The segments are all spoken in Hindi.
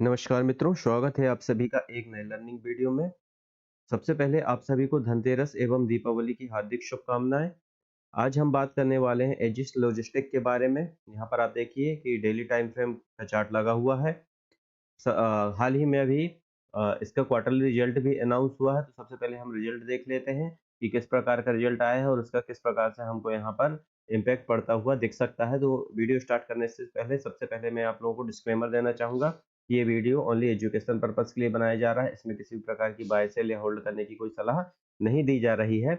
नमस्कार मित्रों, स्वागत है आप सभी का एक नए लर्निंग वीडियो में। सबसे पहले आप सभी को धनतेरस एवं दीपावली की हार्दिक शुभकामनाएं। आज हम बात करने वाले हैं एजिस लॉजिस्टिक के बारे में। यहाँ पर आप देखिए कि डेली टाइम फ्रेम का चार्ट लगा हुआ है। हाल ही में अभी इसका क्वार्टरली रिजल्ट भी अनाउंस हुआ है, तो सबसे पहले हम रिजल्ट देख लेते हैं कि किस प्रकार का रिजल्ट आया है और उसका किस प्रकार से हमको यहाँ पर इम्पैक्ट पड़ता हुआ दिख सकता है। तो वीडियो स्टार्ट करने से पहले सबसे पहले मैं आप लोगों को डिस्क्लेमर देना चाहूंगा कि ये वीडियो ओनली एजुकेशन पर्पज के लिए बनाया जा रहा है। इसमें किसी भी प्रकार की बाय सेल या होल्ड करने की कोई सलाह नहीं दी जा रही है।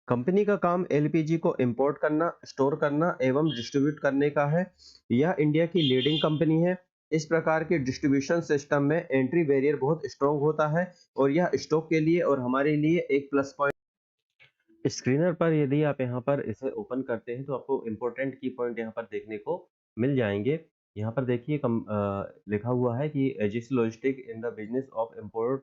कंपनी का काम एलपीजी को इंपोर्ट करना, स्टोर करना एवं डिस्ट्रीब्यूट करने का है। यह इंडिया की लीडिंग कंपनी है। इस प्रकार के डिस्ट्रीब्यूशन सिस्टम में एंट्री बैरियर बहुत स्ट्रॉन्ग होता है और यह स्टॉक के लिए और हमारे लिए एक प्लस पॉइंट। स्क्रीनर पर यदि आप यहाँ पर इसे ओपन करते हैं तो आपको इम्पोर्टेंट की पॉइंट यहाँ पर देखने को मिल जाएंगे। यहाँ पर देखिए लिखा हुआ है कि edges logistic in the business of import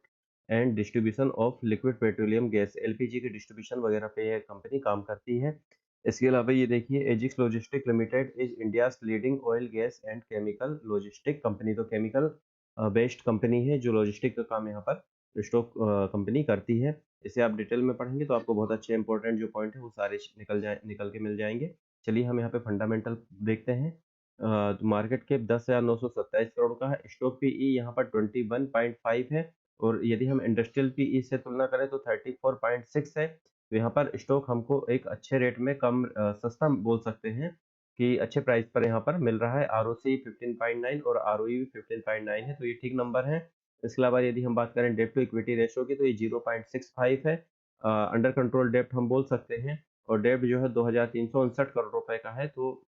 and distribution of liquid petroleum gas, LPG के डिस्ट्रीब्यूशन वगैरह पे यह कंपनी काम करती है। इसके अलावा ये देखिए, edges logistic limited is India's leading oil gas and chemical logistic company. तो केमिकल बेस्ड कंपनी है जो लॉजिस्टिक का काम यहाँ पर स्टॉक कंपनी करती है। इसे आप डिटेल में पढ़ेंगे तो आपको बहुत अच्छे इंपॉर्टेंट जो पॉइंट है वो सारे निकल के मिल जाएंगे। चलिए हम यहाँ पे फंडामेंटल देखते हैं। तो मार्केट कैप 10,927 करोड़ का है। स्टॉक पीई यहाँ पर 21.5 है और यदि हम इंडस्ट्रियल पीई से तुलना करें तो 34.6 है। तो यहाँ पर स्टॉक हमको एक अच्छे रेट में कम सस्ता बोल सकते हैं कि अच्छे प्राइस पर यहाँ पर मिल रहा है। आरओसी 15.9 और आरओई भी 15.9 है, तो ये ठीक नंबर है। इसके अलावा यदि हम बात करें डेट टू इक्विटी रेशियो की तो ये 0.65 है। अंडर कंट्रोल डेप्ट हम बोल सकते हैं और डेप्ट जो है 2,359 करोड़ रुपए का है। तो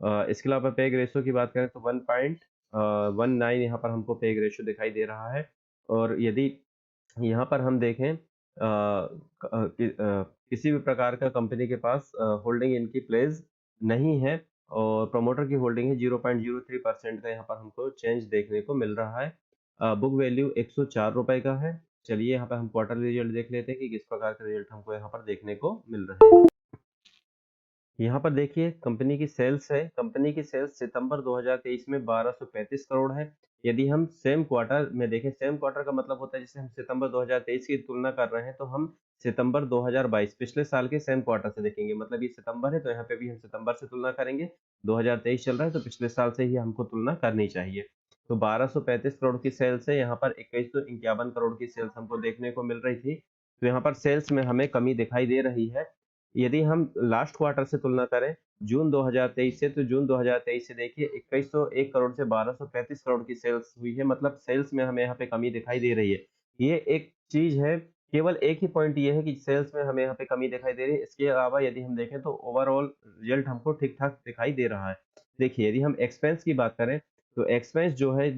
इसके अलावा पेग रेशियो की बात करें तो 1.19 यहाँ पर हमको पेग रेशियो दिखाई दे रहा है। और यदि यहाँ पर हम देखें किसी भी प्रकार का कंपनी के पास होल्डिंग इनकी प्लेस नहीं है और प्रमोटर की होल्डिंग है 0.03% का यहाँ पर हमको चेंज देखने को मिल रहा है। बुक वैल्यू 104 रुपए का है। चलिए यहाँ पर हम क्वार्टर रिजल्ट देख लेते हैं कि किस प्रकार का रिजल्ट हमको यहाँ पर देखने को मिल रहे हैं। यहाँ पर देखिए कंपनी की सेल्स है। कंपनी की सेल्स सितंबर 2023 में 1235 करोड़ है। यदि हम सेम क्वार्टर में देखें, सेम क्वार्टर का मतलब होता है जैसे हम सितंबर 2023 की तुलना कर रहे हैं तो हम सितंबर 2022 पिछले साल के सेम क्वार्टर से देखेंगे। मतलब ये सितंबर है तो यहाँ पे भी हम सितंबर से तुलना करेंगे। 2023 चल रहा है तो पिछले साल से ही हमको तुलना करनी चाहिए। तो 1235 करोड़ की सेल्स है। यहाँ पर 2151 करोड़ की सेल्स हमको देखने को मिल रही थी। तो यहाँ पर सेल्स में हमें कमी दिखाई दे रही है। यदि हम लास्ट क्वार्टर से तुलना करें जून 2023 से, तो जून 2023 से देखिए 2101 करोड़ से 1235 करोड़ की सेल्स हुई है। मतलब सेल्स में हमें यहाँ पे कमी दिखाई दे रही है। ये एक चीज है। केवल एक ही पॉइंट ये है कि सेल्स में हमें यहाँ पे कमी दिखाई दे रही है। इसके अलावा यदि हम देखें तो ओवरऑल रिजल्ट हमको ठीक ठाक दिखाई दे रहा है। देखिए यदि हम एक्सपेंस की बात करें तो एक्सपेंस जो है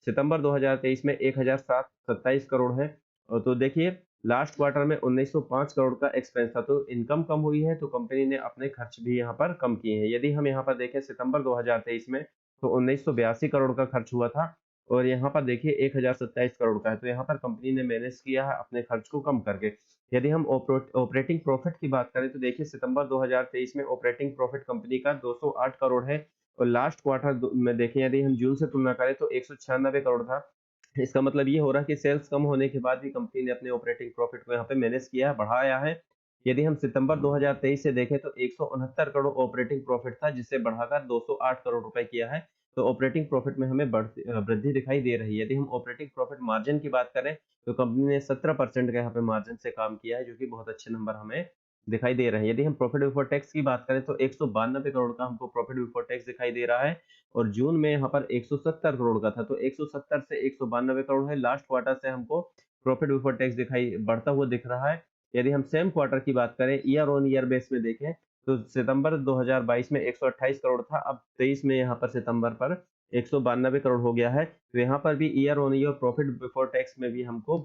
सितंबर 2023 में 1,727 करोड़ है। तो देखिए लास्ट क्वार्टर में 1905 करोड़ का एक्सपेंस था। तो इनकम कम हुई है तो कंपनी ने अपने खर्च भी यहाँ पर कम किए हैं। यदि हम यहाँ पर देखें सितंबर 2023 में तो 1982 करोड़ का खर्च हुआ था और यहाँ पर देखिए 1,027 करोड़ का है। तो यहाँ पर कंपनी ने मैनेज किया है अपने खर्च को कम करके। यदि हम ऑपरेटिंग प्रॉफिट की बात करें तो देखिए सितंबर 2023 में ऑपरेटिंग प्रॉफिट कंपनी का 208 करोड़ है और लास्ट क्वार्टर में देखें यदि हम जून से तुलना करें तो 196 करोड़ था। इसका मतलब ये हो रहा है कि सेल्स कम होने के बाद भी कंपनी ने अपने ऑपरेटिंग प्रॉफिट को यहाँ पे मैनेज किया, बढ़ाया है। यदि हम सितंबर 2023 से देखें तो 169 करोड़ ऑपरेटिंग प्रॉफिट था जिसे बढ़ाकर 208 करोड़ रुपए किया है। तो ऑपरेटिंग प्रॉफिट में हमें वृद्धि दिखाई दे रही है। यदि हम ऑपरेटिंग प्रॉफिट मार्जिन की बात करें तो कंपनी ने 17% का यहाँ पे मार्जिन से काम किया है, जो कि बहुत अच्छे नंबर हमें दिखाई दे रहे हैं। यदि हम प्रॉफिट बिफोर टैक्स की बात करें तो 192 करोड़ का हमको प्रॉफिट बिफोर टैक्स दिखाई दे रहा है और जून में यहाँ पर 170 करोड़ का था। तो 170 से 192 करोड़ है। लास्ट क्वार्टर से हमको प्रॉफिट बिफोर टैक्स दिखाई बढ़ता हुआ दिख रहा है। यदि हम सेम क्वार्टर की बात करें ईयर ऑन ईयर बेस में देखें तो सितंबर 2022 में 128 करोड़ था, अब 23 में यहाँ पर सितंबर पर 192 करोड़ हो गया है। तो यहाँ पर भी year on year profit before tax में भी हमको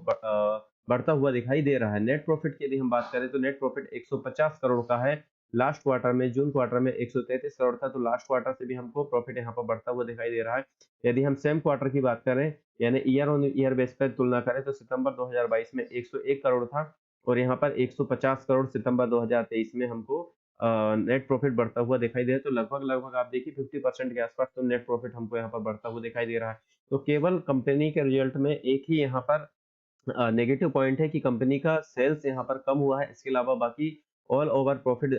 बढ़ता हुआ दिखाई दे रहा है। नेट प्रॉफिट की यदि हम बात करें तो नेट प्रॉफिट 150 करोड़ का है। लास्ट क्वार्टर में जून क्वार्टर में 133 करोड़ था। तो लास्ट क्वार्टर से भी हमको प्रॉफिट यहाँ पर बढ़ता हुआ दिखाई दे रहा है। यदि हम सेम क्वार्टर की बात करें यानी ईयर ऑन ईयर बेस पर तुलना करें तो सितंबर 2022 में 101 करोड़ था और यहाँ पर 150 करोड़ सितंबर 2023 में हमको नेट प्रॉफिट बढ़ता हुआ दिखाई दे रहा है, तो लगभग आप देखिए 50% के आसपास तो नेट प्रॉफिट हमको यहाँ पर बढ़ता हुआ दिखाई दे रहा है। तो केवल कंपनी के रिजल्ट में एक ही यहाँ पर नेगेटिव पॉइंट है कि कंपनी का सेल्स यहाँ पर कम हुआ है। इसके अलावा बाकी ऑल ओवर प्रॉफिट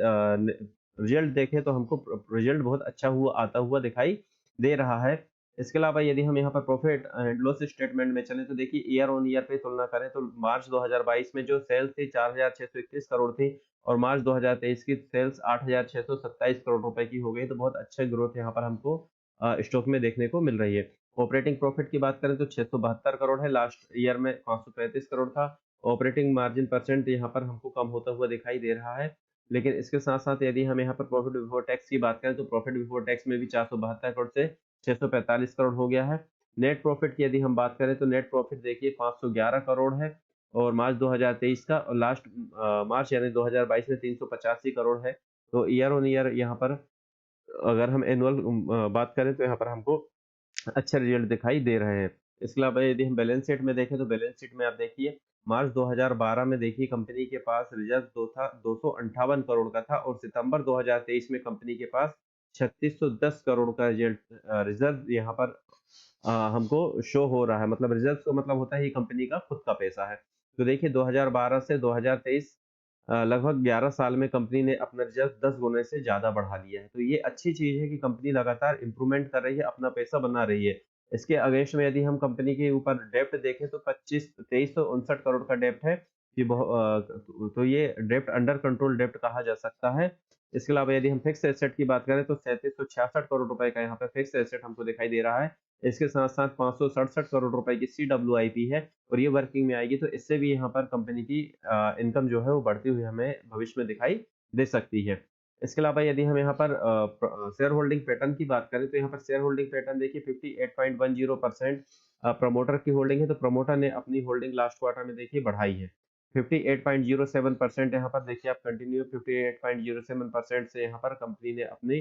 रिजल्ट देखें तो हमको रिजल्ट बहुत अच्छा हुआ आता हुआ दिखाई दे रहा है। इसके अलावा यदि हम यहाँ पर प्रॉफिट एंड लॉस स्टेटमेंट में चले तो देखिए ईयर ऑन ईयर पे तुलना करें तो मार्च 2022 में जो सेल्स थी 4,621 करोड़ थी और मार्च 2023 की सेल्स 8,627 करोड़ रुपए की हो गई, तो बहुत अच्छा ग्रोथ यहाँ पर हमको स्टॉक में देखने को मिल रही है। ऑपरेटिंग प्रॉफिट की बात करें तो 672 करोड़ है, लास्ट ईयर में 535 करोड़ था। ऑपरेटिंग मार्जिन परसेंट यहाँ पर हमको कम होता हुआ दिखाई दे रहा है। लेकिन इसके साथ साथ यदि हम यहाँ पर प्रॉफिट बिफोर टैक्स की बात करें तो प्रॉफिट बिफोर टैक्स में भी 472 करोड़ से 645 करोड़ हो गया है। नेट प्रॉफिट की यदि हम बात करें तो नेट प्रॉफिट देखिए 511 करोड़ है और मार्च 2023 का और लास्ट मार्च यानी 2022 में 385 करोड़ है। तो ईयर ऑन ईयर यहाँ पर अगर हम एनुअल बात करें तो यहाँ पर हमको अच्छे रिजल्ट दिखाई दे रहे हैं। इसके अलावा यदि हम बैलेंस शीट में देखें तो बैलेंस शीट में आप देखिए मार्च 2012 में देखिए कंपनी के पास रिजर्व 258 करोड़ का था और सितंबर 2023 में कंपनी के पास 3610 करोड़ का रिजर्व यहाँ पर हमको शो हो रहा है। मतलब रिजर्व का मतलब होता है ये कंपनी का खुद का पैसा है। तो देखिए 2012 से 2023 लगभग 11 साल में कंपनी ने अपना रिजर्व 10 गुने से ज्यादा बढ़ा लिया है। तो ये अच्छी चीज है कि कंपनी लगातार इंप्रूवमेंट कर रही है, अपना पैसा बना रही है। इसके अगेंस्ट में यदि हम कंपनी के ऊपर डेप्ट देखें तो 2359 करोड़ का डेप्ट है। तो ये डेप्ट अंडर कंट्रोल डेप्ट कहा जा सकता है। इसके अलावा यदि हम फिक्स एसेट की बात करें तो 3766 करोड़ रुपए का यहाँ पे फिक्स एसेट हमको दिखाई दे रहा है। इसके साथ साथ 567 करोड़ रुपए की CWIP है और ये वर्किंग में आएगी, तो इससे भी यहाँ पर कंपनी की इनकम जो है वो बढ़ती हुई हमें भविष्य में दिखाई दे सकती है। इसके अलावा यदि हम यहाँ पर शेयर होल्डिंग पैटर्न की बात करें तो यहाँ पर शेयर होल्डिंग पैटर्न देखिए 58.10% प्रमोटर की होल्डिंग है, तो प्रमोटर ने अपनी होल्डिंग लास्ट क्वार्टर में देखिए बढ़ाई है। 58.07% यहाँ पर देखिए आप कंटिन्यू 58.07% से यहाँ पर कंपनी ने अपनी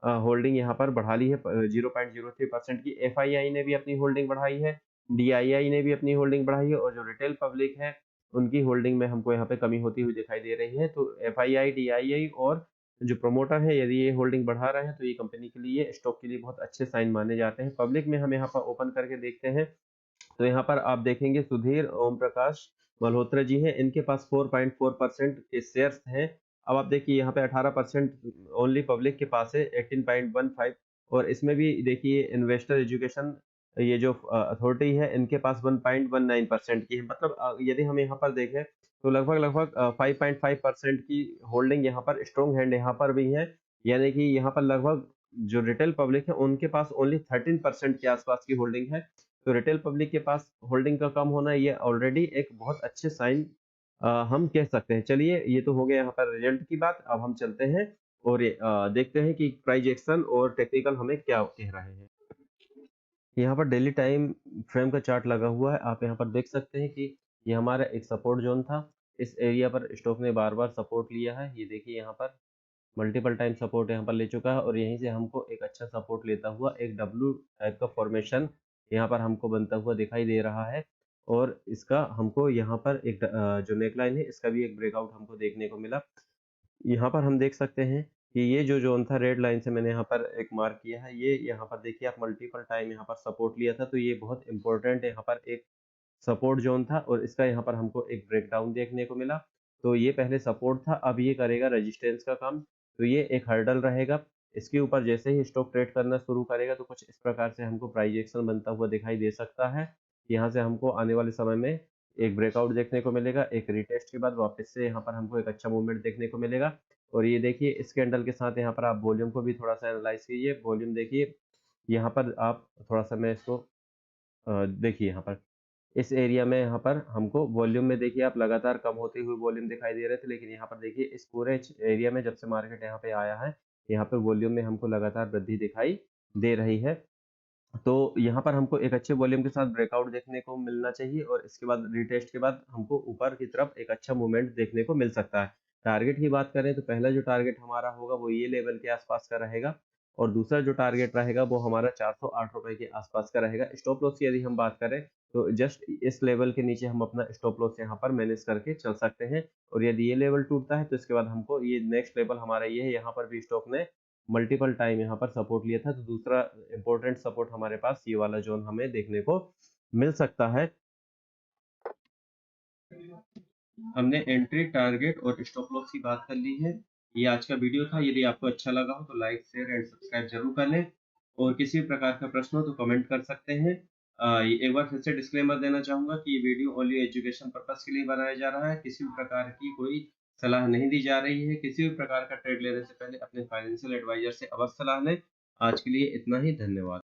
होल्डिंग यहाँ पर बढ़ा ली है 0.03% की। FII ने भी अपनी होल्डिंग बढ़ाई है, DII ने भी अपनी होल्डिंग बढ़ाई है और जो रिटेल पब्लिक है उनकी होल्डिंग में हमको यहाँ पे कमी होती हुई दिखाई दे रही है। तो FII, DII और जो प्रमोटर है यदि ये होल्डिंग बढ़ा रहे हैं तो ये कंपनी के लिए, स्टॉक के लिए बहुत अच्छे साइन माने जाते हैं। पब्लिक में हम यहाँ पर ओपन करके देखते हैं तो यहाँ पर आप देखेंगे सुधीर ओम प्रकाश मल्होत्रा जी हैं, इनके पास 4.4% के शेयर्स हैं। अब आप देखिए यहाँ पे 18% ओनली पब्लिक के पास है 18.15, और इसमें भी देखिए इन्वेस्टर एजुकेशन ये जो अथॉरिटी है इनके पास 1.19% की है। मतलब यदि हम यहाँ पर देखें तो लगभग 5.5% की होल्डिंग यहाँ पर स्ट्रॉन्ग हैंड यहाँ पर भी है। यानी कि यहाँ पर लगभग जो रिटेल पब्लिक है उनके पास ओनली 13% के आसपास की होल्डिंग है। तो रिटेल पब्लिक के पास होल्डिंग का कम होना ये ऑलरेडी एक बहुत अच्छे साइन हम कह सकते हैं। चलिए ये तो हो गया यहाँ पर रिजल्ट की बात। अब हम चलते हैं और देखते हैं कि प्राइस एक्शन और टेक्निकल हमें क्या कह रहे हैं। यहाँ पर डेली टाइम फ्रेम का चार्ट लगा हुआ है, आप यहाँ पर देख सकते हैं कि ये हमारा एक सपोर्ट जोन था। इस एरिया पर स्टॉक ने बार बार सपोर्ट लिया है। ये देखिए यहाँ पर मल्टीपल टाइम सपोर्ट यहाँ पर ले चुका है और यहीं से हमको एक अच्छा सपोर्ट लेता हुआ एक डब्ल्यू टाइप का फॉर्मेशन यहाँ पर हमको बनता हुआ दिखाई दे रहा है। और इसका हमको यहाँ पर एक जो नेकलाइन है इसका भी एक ब्रेकआउट हमको देखने को मिला। यहाँ पर हम देख सकते हैं कि ये जो जोन था रेड लाइन से मैंने यहाँ पर एक मार्क किया है, ये यहाँ पर देखिए आप मल्टीपल टाइम यहाँ पर सपोर्ट लिया था, तो ये बहुत इंपॉर्टेंट यहाँ पर एक सपोर्ट जोन था और इसका यहाँ पर हमको एक ब्रेकडाउन देखने को मिला। तो ये पहले सपोर्ट था, अब ये करेगा रेजिस्टेंस का काम। तो ये एक हर्डल रहेगा, इसके ऊपर जैसे ही स्टॉक ट्रेड करना शुरू करेगा तो कुछ इस प्रकार से हमको प्राइस एक्शन बनता हुआ दिखाई दे सकता है। यहाँ से हमको आने वाले समय में एक ब्रेकआउट देखने को मिलेगा, एक रिटेस्ट के बाद वापस से यहाँ पर हमको एक अच्छा मूवमेंट देखने को मिलेगा। और ये देखिए इस कैंडल के साथ यहाँ पर आप वॉल्यूम को भी थोड़ा सा एनालाइज कीजिए। वॉल्यूम देखिए यहाँ पर आप थोड़ा सा, मैं इसको देखिए यहाँ पर इस एरिया में यहाँ पर हमको वॉल्यूम में देखिए आप लगातार कम होती हुई वॉल्यूम दिखाई दे रहे थे, लेकिन यहाँ पर देखिए इस पूरे एरिया में जब से मार्केट यहाँ पे आया है यहाँ पर वॉल्यूम में हमको लगातार वृद्धि दिखाई दे रही है। तो यहाँ पर हमको एक अच्छे वॉल्यूम के साथ ब्रेकआउट देखने को मिलना चाहिए और इसके बाद रिटेस्ट के बाद हमको ऊपर की तरफ एक अच्छा मूवमेंट देखने को मिल सकता है। टारगेट की बात करें तो पहला जो टारगेट हमारा होगा वो ये लेवल के आसपास का रहेगा और दूसरा जो टारगेट रहेगा वो हमारा 408 रुपए के आसपास का रहेगा। स्टॉप लॉस की यदि हम बात करें तो जस्ट इस लेवल के नीचे हम अपना स्टॉप लॉस यहाँ पर मैनेज करके चल सकते हैं। और यदि ये लेवल टूटता है तो इसके बाद हमको ये नेक्स्ट लेवल हमारा ये है, यहाँ पर भी स्टॉक ने मल्टीपल टाइम यहाँ पर सपोर्ट लिया था, तो दूसरा इंपॉर्टेंट सपोर्ट हमारे पास ये वाला जोन हमें देखने को मिल सकता है। हमने एंट्री, टारगेट और स्टॉप लॉस की बात कर ली है। ये आज का वीडियो था। यदि आपको अच्छा लगा हो तो लाइक, शेयर एंड सब्सक्राइब जरूर कर लें, और किसी भी प्रकार का प्रश्न हो तो कमेंट कर सकते हैं। एक बार फिर से डिस्क्लेमर देना चाहूंगा कि ये वीडियो ओनली एजुकेशन पर्पस के लिए बनाया जा रहा है, किसी भी प्रकार की कोई सलाह नहीं दी जा रही है। किसी भी प्रकार का ट्रेड लेने से पहले अपने फाइनेंशियल एडवाइजर से अवश्य सलाह लें। आज के लिए इतना ही, धन्यवाद।